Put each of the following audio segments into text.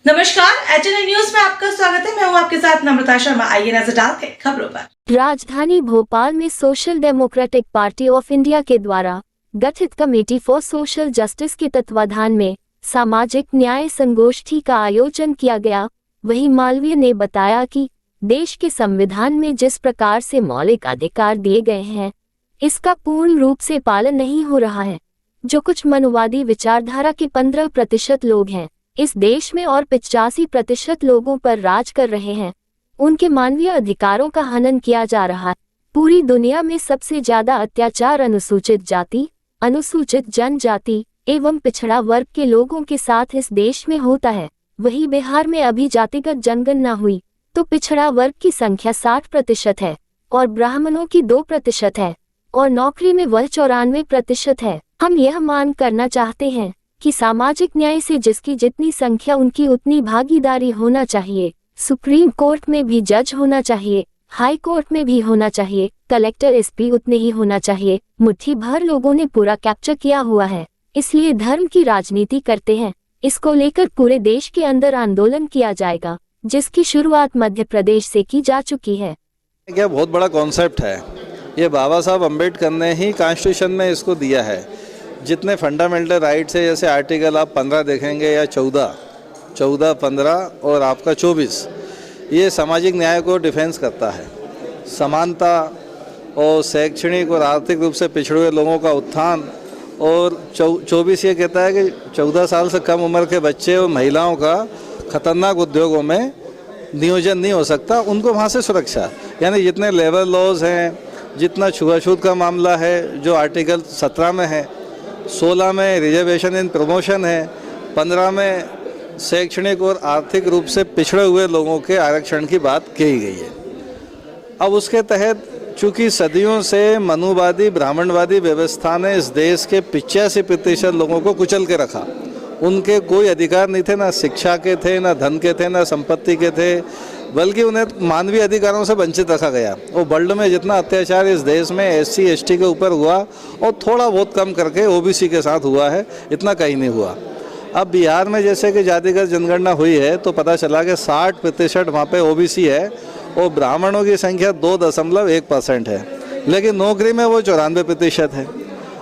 नमस्कार, HNI news में आपका स्वागत है। मैं हूं आपके साथ नम्रता शर्मा। आइए नजर डालते हैं खबरों पर। राजधानी भोपाल में social democratic party of India के द्वारा गठित कमेटी फॉर सोशल जस्टिस के तत्वाधान में सामाजिक न्याय संगोष्ठी का आयोजन किया गया। वहीं मालवीय ने बताया कि देश के संविधान में जिस प्रकार से मौलिक अधिकार दिए गए हैं, इसका पूर्ण रूप से पालन नहीं हो रहा है। जो कुछ मनुवादी विचारधारा के 15% लोग हैं इस देश में और 85% लोगों पर राज कर रहे हैं, उनके मानवीय अधिकारों का हनन किया जा रहा है। पूरी दुनिया में सबसे ज्यादा अत्याचार अनुसूचित जाति, अनुसूचित जनजाति एवं पिछड़ा वर्ग के लोगों के साथ इस देश में होता है। वहीं बिहार में अभी जातिगत जनगणना हुई तो पिछड़ा वर्ग की संख्या 60% है और ब्राह्मणों की 2% है और नौकरी में वह 94% है। हम यह मान करना चाहते हैं कि सामाजिक न्याय से जिसकी जितनी संख्या उनकी उतनी भागीदारी होना चाहिए। सुप्रीम कोर्ट में भी जज होना चाहिए, हाई कोर्ट में भी होना चाहिए, कलेक्टर एसपी उतने ही होना चाहिए। मुट्ठी भर लोगों ने पूरा कैप्चर किया हुआ है, इसलिए धर्म की राजनीति करते हैं। इसको लेकर पूरे देश के अंदर आंदोलन किया जाएगा, जिसकी शुरुआत मध्य प्रदेश से की जा चुकी है। क्या बहुत बड़ा कॉन्सेप्ट है ये, बाबा साहब अम्बेडकर ने ही कॉन्स्टिट्यूशन में इसको दिया है। जितने फंडामेंटल राइट्स है, जैसे आर्टिकल आप 15 देखेंगे या 14, 15 और आपका 24, ये सामाजिक न्याय को डिफेंस करता है। समानता और शैक्षणिक और आर्थिक रूप से पिछड़े हुए लोगों का उत्थान। और 24 ये कहता है कि 14 साल से कम उम्र के बच्चे और महिलाओं का खतरनाक उद्योगों में नियोजन नहीं हो सकता, उनको वहाँ से सुरक्षा। यानी जितने लेबर लॉज हैं, जितना छुआछूत का मामला है जो आर्टिकल 17 में है, 16 में रिजर्वेशन इन प्रमोशन है, 15 में शैक्षणिक और आर्थिक रूप से पिछड़े हुए लोगों के आरक्षण की बात कही गई है। अब उसके तहत चूँकि सदियों से मनुवादी ब्राह्मणवादी व्यवस्था ने इस देश के 85% लोगों को कुचल के रखा। उनके कोई अधिकार नहीं थे, ना शिक्षा के थे, ना धन के थे, ना संपत्ति के थे, बल्कि उन्हें मानवीय अधिकारों से वंचित रखा गया। और वर्ल्ड में जितना अत्याचार इस देश में SC ST के ऊपर हुआ और थोड़ा बहुत कम करके OBC के साथ हुआ है, इतना कहीं नहीं हुआ। अब बिहार में जैसे कि जातिगत जनगणना हुई है तो पता चला कि 60% वहाँ पे OBC है और ब्राह्मणों की संख्या 2.1% है, लेकिन नौकरी में वो 94% है।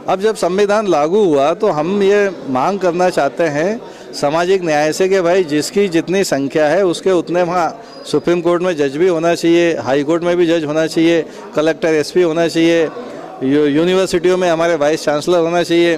अब जब संविधान लागू हुआ तो हम ये मांग करना चाहते हैं सामाजिक न्याय से कि भाई जिसकी जितनी संख्या है उसके उतने वहाँ सुप्रीम कोर्ट में जज भी होना चाहिए, हाई कोर्ट में भी जज होना चाहिए, कलेक्टर SP होना चाहिए, यूनिवर्सिटियों में हमारे वाइस चांसलर होना चाहिए।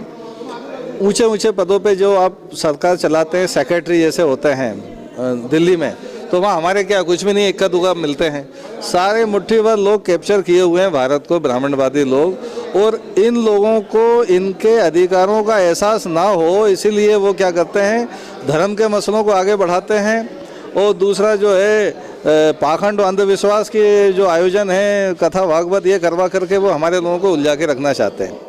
ऊंचे ऊंचे पदों पे जो आप सरकार चलाते हैं, सेक्रेटरी जैसे होते हैं दिल्ली में, तो वहाँ हमारे क्या कुछ भी नहीं, इक्का दुक्का मिलते हैं। सारे मुट्ठी भर लोग कैप्चर किए हुए हैं भारत को, ब्राह्मणवादी लोग। और इन लोगों को इनके अधिकारों का एहसास ना हो, इसीलिए वो क्या करते हैं, धर्म के मसलों को आगे बढ़ाते हैं। और दूसरा जो है पाखंड अंधविश्वास के जो आयोजन है, कथा भागवत, ये करवा करके वो हमारे लोगों को उलझा के रखना चाहते हैं,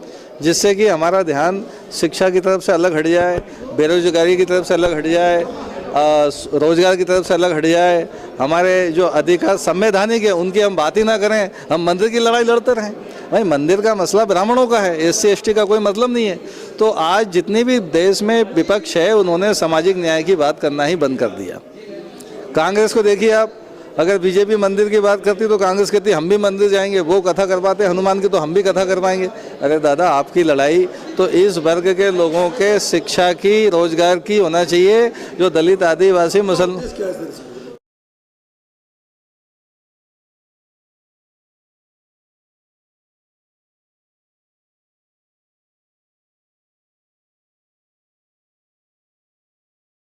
जिससे कि हमारा ध्यान शिक्षा की तरफ से अलग हट जाए, बेरोजगारी की तरफ से अलग हट जाए, रोजगार की तरफ से अलग हट जाए। हमारे जो अधिकार संवैधानिक है उनकी हम बात ही ना करें, हम मंदिर की लड़ाई लड़ते रहें। भाई मंदिर का मसला ब्राह्मणों का है, SC ST का कोई मतलब नहीं है। तो आज जितनी भी देश में विपक्ष है उन्होंने सामाजिक न्याय की बात करना ही बंद कर दिया। कांग्रेस को देखिए आप, अगर BJP मंदिर की बात करती तो कांग्रेस कहती हम भी मंदिर जाएंगे, वो कथा करवाते हनुमान की तो हम भी कथा करवाएंगे। अरे दादा, आपकी लड़ाई तो इस वर्ग के लोगों के शिक्षा की, रोजगार की होना चाहिए, जो दलित, आदिवासी, मुसलमान।